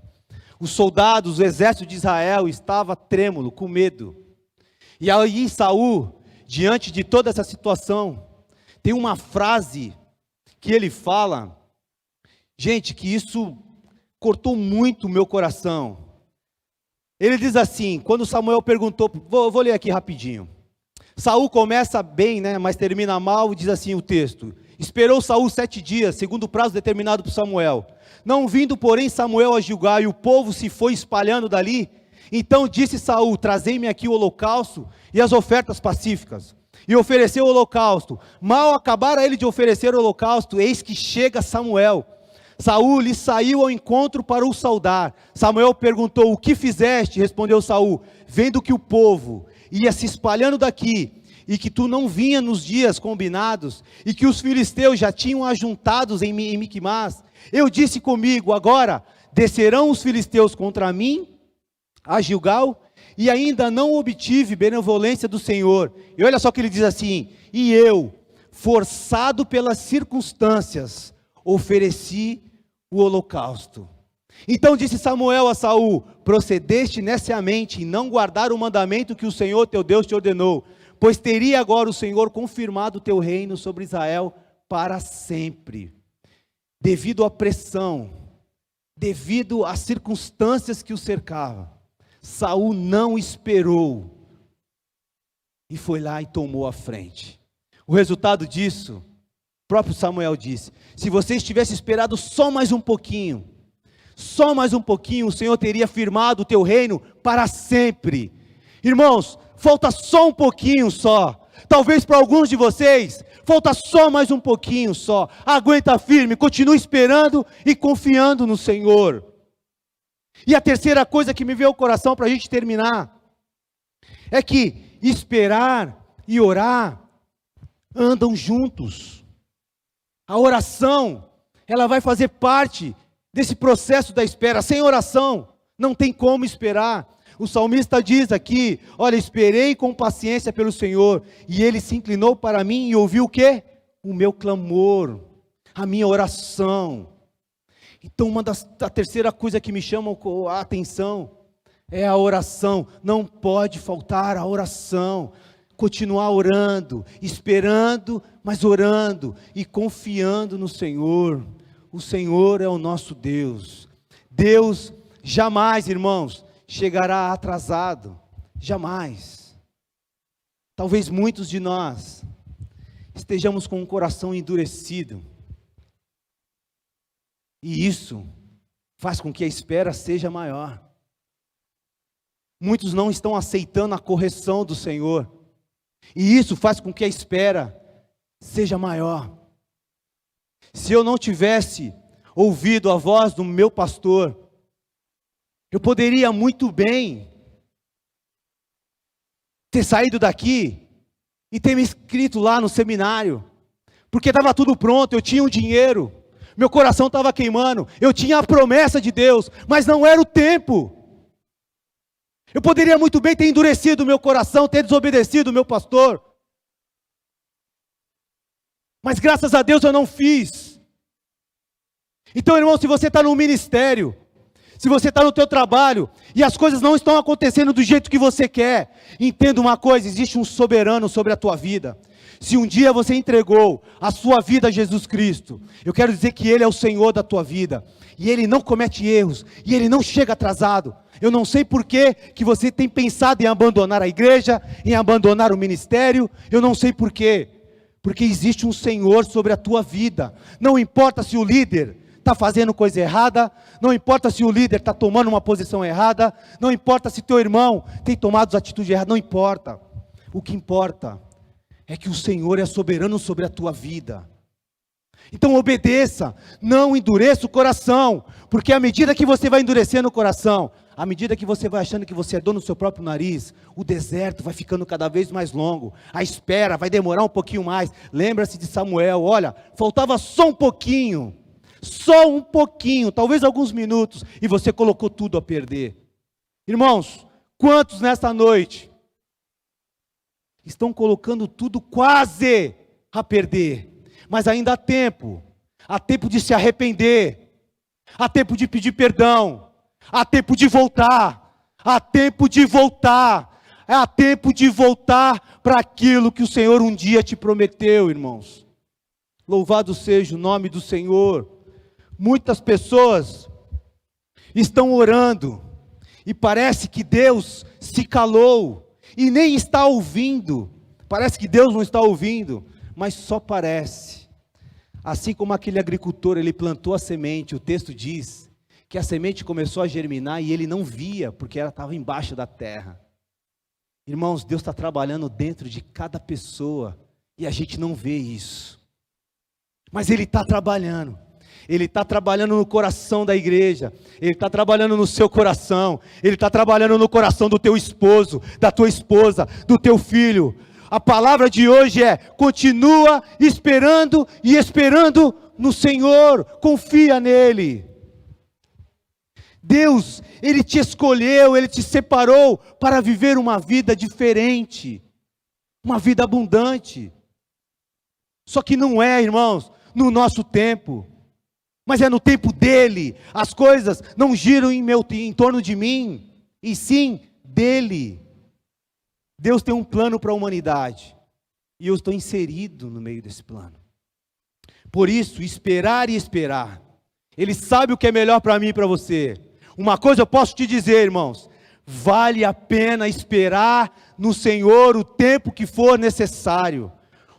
Speaker 1: Os soldados, o exército de Israel estava trêmulo, com medo. E aí Saul, diante de toda essa situação, tem uma frase que ele fala, gente, que isso cortou muito o meu coração. Ele diz assim, quando Samuel perguntou, vou ler aqui rapidinho. Saul começa bem, né, mas termina mal, e diz assim o texto: esperou Saul 7 dias, segundo o prazo determinado por Samuel. Não vindo, porém, Samuel a Gilgal, e o povo se foi espalhando dali, então disse Saul: trazei-me aqui o holocausto e as ofertas pacíficas. E ofereceu o holocausto. Mal acabara ele de oferecer o holocausto, eis que chega Samuel. Saul lhe saiu ao encontro para o saudar. Samuel perguntou: o que fizeste? Respondeu Saul: vendo que o povo ia se espalhando daqui, e que tu não vinha nos dias combinados, e que os filisteus já tinham ajuntados em Miquimás, eu disse comigo: agora descerão os filisteus contra mim a Gilgal, e ainda não obtive benevolência do Senhor. E olha só que ele diz assim: e eu, forçado pelas circunstâncias, ofereci o holocausto. Então disse Samuel a Saul: procedeste neciamente em não guardar o mandamento que o Senhor teu Deus te ordenou, pois teria agora o Senhor confirmado o teu reino sobre Israel para sempre. Devido à pressão, devido às circunstâncias que o cercavam, Saul não esperou e foi lá e tomou a frente. O resultado disso, o próprio Samuel disse: se vocês tivessem esperado só mais um pouquinho, o Senhor teria firmado o teu reino para sempre. Irmãos, falta só um pouquinho só. Talvez para alguns de vocês, falta só mais um pouquinho só. Aguenta firme, continue esperando e confiando no Senhor. E a terceira coisa que me veio ao coração para a gente terminar, é que esperar e orar andam juntos. A oração, ela vai fazer parte desse processo da espera. Sem oração, não tem como esperar. O salmista diz aqui: olha, esperei com paciência pelo Senhor, e Ele se inclinou para mim e ouviu o quê? O meu clamor, a minha oração. Então, a terceira coisa que me chama a atenção é a oração. Não pode faltar a oração. Continuar orando, esperando, mas orando e confiando no Senhor. O Senhor é o nosso Deus. Deus jamais, irmãos, chegará atrasado. Jamais. Talvez muitos de nós estejamos com o coração endurecido. E isso faz com que a espera seja maior. Muitos não estão aceitando a correção do Senhor. E isso faz com que a espera seja maior. Se eu não tivesse ouvido a voz do meu pastor, eu poderia muito bem ter saído daqui e ter me inscrito lá no seminário, porque estava tudo pronto, eu tinha o dinheiro, meu coração estava queimando, eu tinha a promessa de Deus, mas não era o tempo. Eu poderia muito bem ter endurecido o meu coração, ter desobedecido o meu pastor, mas graças a Deus eu não fiz. Então, irmão, se você está no ministério, se você está no teu trabalho, e as coisas não estão acontecendo do jeito que você quer, entenda uma coisa: existe um soberano sobre a tua vida. Se um dia você entregou a sua vida a Jesus Cristo, eu quero dizer que Ele é o Senhor da tua vida, e Ele não comete erros, e Ele não chega atrasado. Eu não sei por que você tem pensado em abandonar a igreja, em abandonar o ministério, eu não sei por quê, porque existe um Senhor sobre a tua vida. Não importa se o líder está fazendo coisa errada, não importa se o líder está tomando uma posição errada, não importa se teu irmão tem tomado atitudes erradas, não importa. O que importa é que o Senhor é soberano sobre a tua vida. Então obedeça, não endureça o coração, porque à medida que você vai endurecendo o coração, à medida que você vai achando que você é dono do seu próprio nariz, o deserto vai ficando cada vez mais longo, a espera vai demorar um pouquinho mais. Lembra-se de Samuel: olha, faltava só um pouquinho, talvez alguns minutos, e você colocou tudo a perder. Irmãos, quantos nesta noite estão colocando tudo quase a perder? Mas ainda há tempo de se arrepender, há tempo de pedir perdão, há tempo de voltar, há tempo de voltar para aquilo que o Senhor um dia te prometeu, irmãos. Louvado seja o nome do Senhor. Muitas pessoas estão orando e parece que Deus se calou e nem está ouvindo. Parece que Deus não está ouvindo, mas só parece. Assim como aquele agricultor, ele plantou a semente, o texto diz que a semente começou a germinar e ele não via, porque ela estava embaixo da terra. Irmãos, Deus está trabalhando dentro de cada pessoa e a gente não vê isso, mas Ele está trabalhando. Ele está trabalhando no coração da igreja, Ele está trabalhando no seu coração, Ele está trabalhando no coração do teu esposo, da tua esposa, do teu filho. A palavra de hoje é: continua esperando e esperando no Senhor, confia nele. Deus, Ele te escolheu, Ele te separou para viver uma vida diferente, uma vida abundante. Só que não é, irmãos, no nosso tempo, mas é no tempo dele. As coisas não giram em torno de mim, e sim dele. Deus tem um plano para a humanidade, e eu estou inserido no meio desse plano. Por isso, esperar e esperar. Ele sabe o que é melhor para mim e para você. Uma coisa eu posso te dizer, irmãos: vale a pena esperar no Senhor o tempo que for necessário.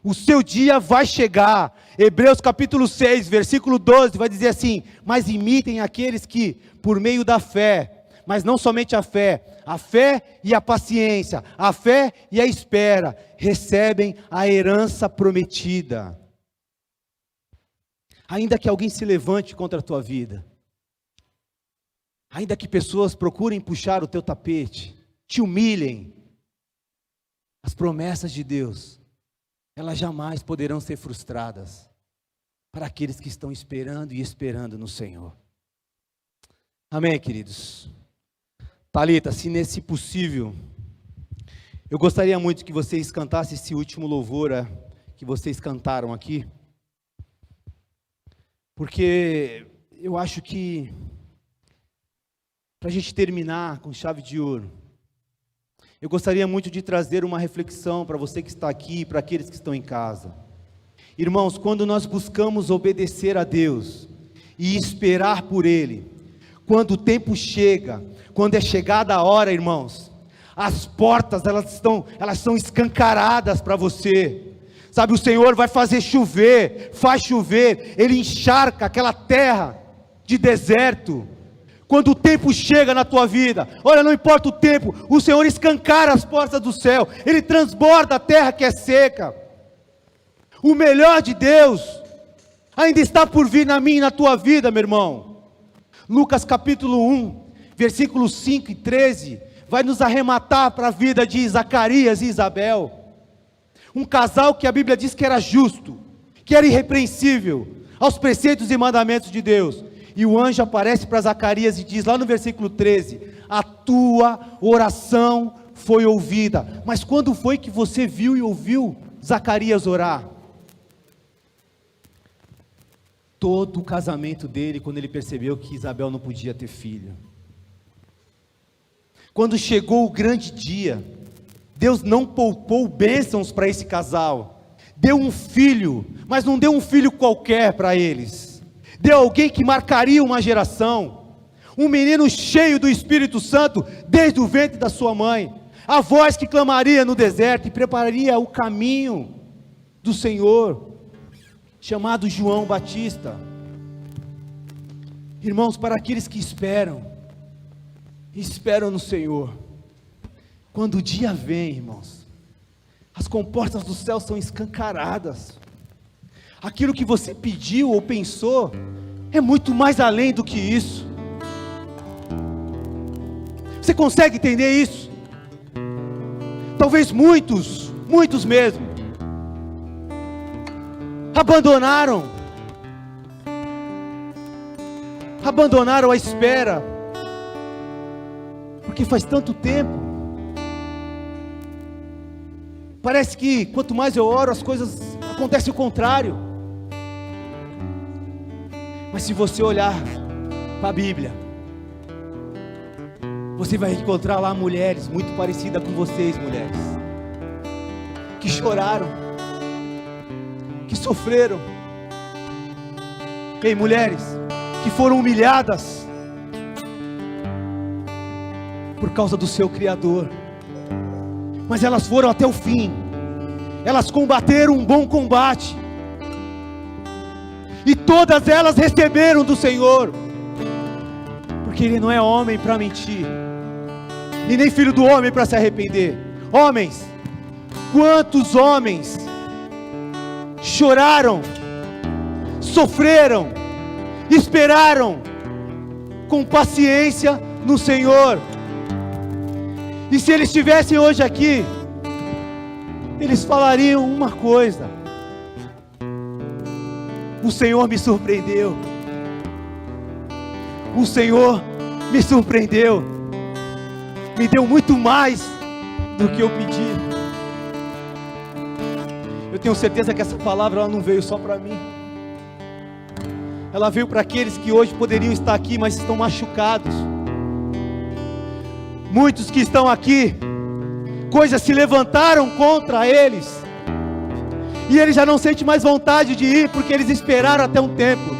Speaker 1: O seu dia vai chegar. Hebreus capítulo 6, versículo 12, vai dizer assim: mas imitem aqueles que, por meio da fé, mas não somente a fé e a paciência, a fé e a espera, recebem a herança prometida. Ainda que alguém se levante contra a tua vida, ainda que pessoas procurem puxar o teu tapete, te humilhem, as promessas de Deus, elas jamais poderão ser frustradas para aqueles que estão esperando e esperando no Senhor. Amém, queridos? Thalita, se nesse possível, eu gostaria muito que vocês cantassem esse último louvor que vocês cantaram aqui, porque eu acho que, para a gente terminar com chave de ouro, eu gostaria muito de trazer uma reflexão para você que está aqui e para aqueles que estão em casa. Irmãos, quando nós buscamos obedecer a Deus e esperar por Ele, quando o tempo chega, quando é chegada a hora, irmãos, as portas elas são escancaradas para você. Sabe, o Senhor vai fazer chover, faz chover, Ele encharca aquela terra de deserto. Quando o tempo chega na tua vida, olha, não importa o tempo, o Senhor escancara as portas do céu, Ele transborda a terra que é seca. O melhor de Deus ainda está por vir na minha e na tua vida, meu irmão. Lucas capítulo 1, versículos 5 e 13, vai nos arrematar para a vida de Zacarias e Isabel. Um casal que a Bíblia diz que era justo, que era irrepreensível aos preceitos e mandamentos de Deus. E o anjo aparece para Zacarias e diz lá no versículo 13: a tua oração foi ouvida. Mas quando foi que você viu e ouviu Zacarias orar? Todo o casamento dele, quando ele percebeu que Isabel não podia ter filho. Quando chegou o grande dia, Deus não poupou bênçãos para esse casal. Deu um filho, mas não deu um filho qualquer para eles. Deu alguém que marcaria uma geração. Um menino cheio do Espírito Santo, desde o ventre da sua mãe. A voz que clamaria no deserto e prepararia o caminho do Senhor, chamado João Batista. Irmãos, para aqueles que esperam no Senhor, quando o dia vem, irmãos, as comportas do céu são escancaradas. Aquilo que você pediu ou pensou é muito mais além do que isso. Você consegue entender isso? Talvez muitos mesmo abandonaram a espera, porque faz tanto tempo. Parece que quanto mais eu oro, as coisas acontecem o contrário. Mas se você olhar para a Bíblia, você vai encontrar lá mulheres muito parecidas com vocês, mulheres, que choraram, que sofreram. Ei, mulheres, que foram humilhadas por causa do seu Criador, mas elas foram até o fim. Elas combateram um bom combate, e todas elas receberam do Senhor, porque Ele não é homem para mentir, e nem filho do homem para se arrepender. Homens, quantos homens choraram, sofreram, esperaram com paciência no Senhor? E se eles estivessem hoje aqui, eles falariam uma coisa: o Senhor me surpreendeu. O Senhor me surpreendeu, me deu muito mais do que eu pedi. Eu tenho certeza que essa palavra ela não veio só para mim. Ela veio para aqueles que hoje poderiam estar aqui, mas estão machucados. Muitos que estão aqui, coisas se levantaram contra eles,
Speaker 2: E ele já não sente mais vontade de ir, porque eles esperaram até um tempo.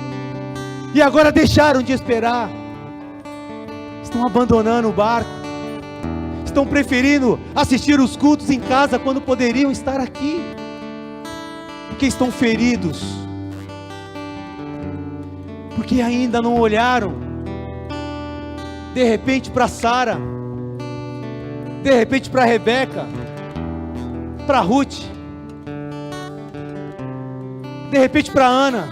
Speaker 2: E agora deixaram de esperar. Estão abandonando o barco. Estão preferindo assistir os cultos em casa quando poderiam estar aqui. Porque estão feridos. Porque ainda não olharam, de repente, para Sara, de repente para Rebeca, para Ruth, de repente para Ana.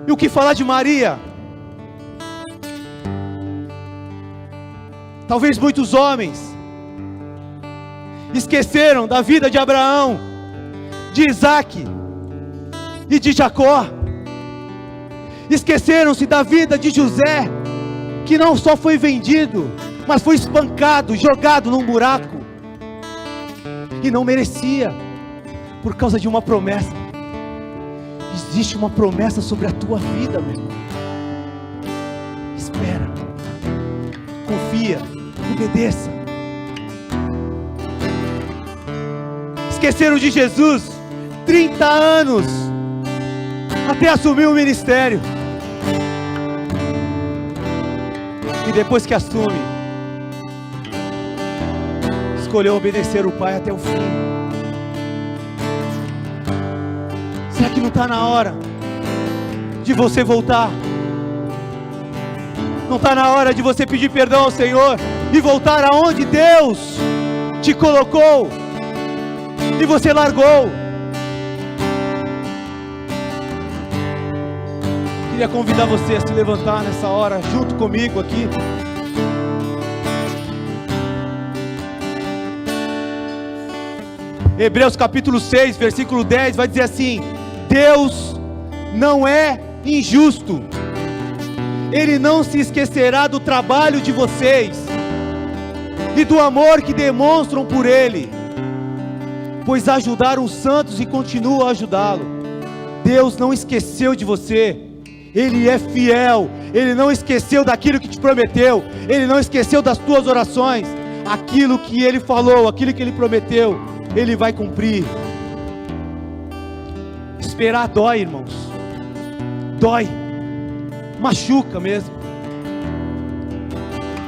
Speaker 2: E o que falar de Maria? Talvez muitos homens esqueceram da vida de Abraão, de Isaac e de Jacó. Esqueceram-se da vida de José, que não só foi vendido, mas foi espancado, jogado num buraco, e não merecia, por causa de uma promessa. Existe uma promessa sobre a tua vida, meu irmão. Espera, confia, obedeça. Esqueceram de Jesus, 30 anos, até assumir o ministério. E depois que assume, escolheu obedecer o Pai até o fim. Será que não está na hora de você voltar? Não está na hora de você pedir perdão ao Senhor e voltar aonde Deus te colocou e você largou? Queria convidar você a se levantar nessa hora junto comigo aqui. Hebreus capítulo 6, versículo 10 vai dizer assim: Deus não é injusto, Ele não se esquecerá do trabalho de vocês e do amor que demonstram por Ele, pois ajudaram os santos e continuam a ajudá-lo. Deus não esqueceu de você, Ele é fiel, Ele não esqueceu daquilo que te prometeu, Ele não esqueceu das tuas orações. Aquilo que Ele falou, aquilo que Ele prometeu, Ele vai cumprir. Esperar dói, irmãos, dói, machuca mesmo.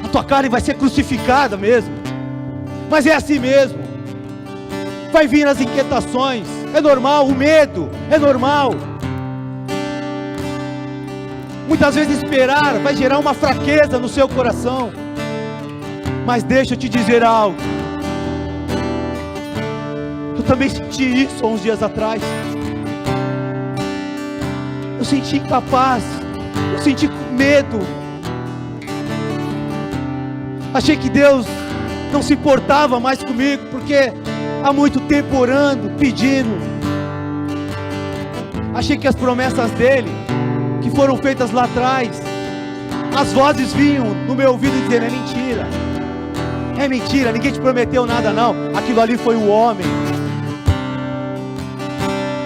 Speaker 2: A tua carne vai ser crucificada mesmo, mas é assim mesmo. Vai vir as inquietações, é normal, o medo é normal. Muitas vezes esperar vai gerar uma fraqueza no seu coração. Mas deixa eu te dizer algo. Eu também senti isso há uns dias atrás. Eu senti incapaz, eu senti medo. Achei que Deus não se importava mais comigo, porque há muito tempo orando, pedindo. Achei que as promessas dele, que foram feitas lá atrás, as vozes vinham no meu ouvido dizendo: é mentira, é mentira, ninguém te prometeu nada não, aquilo ali foi o homem.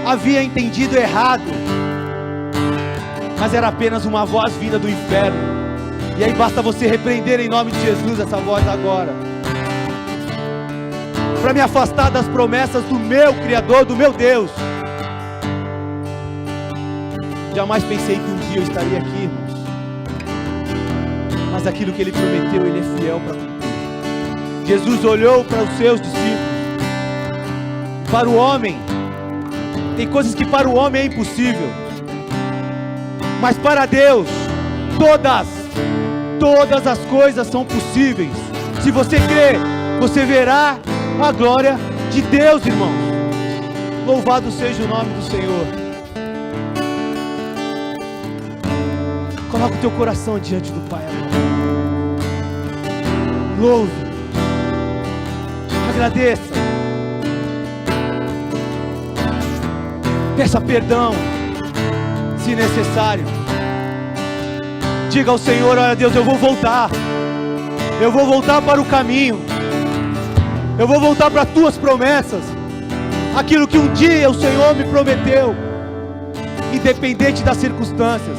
Speaker 2: Havia entendido errado, mas era apenas uma voz vinda do inferno. E aí basta você repreender em nome de Jesus essa voz agora, para me afastar das promessas do meu Criador, do meu Deus. Jamais pensei que um dia eu estaria aqui, irmãos, mas aquilo que Ele prometeu, Ele é fiel para cumprir. Jesus olhou para os seus discípulos. Para o homem, tem coisas que para o homem é impossível, mas para Deus, todas as coisas são possíveis. Se você crer, você verá a glória de Deus, irmãos. Louvado seja o nome do Senhor. Coloca o teu coração diante do Pai agora. Louve, agradeça, peça perdão se necessário. Diga ao Senhor: olha Deus, eu vou voltar para o caminho, eu vou voltar para as tuas promessas, aquilo que um dia o Senhor me prometeu, independente das circunstâncias.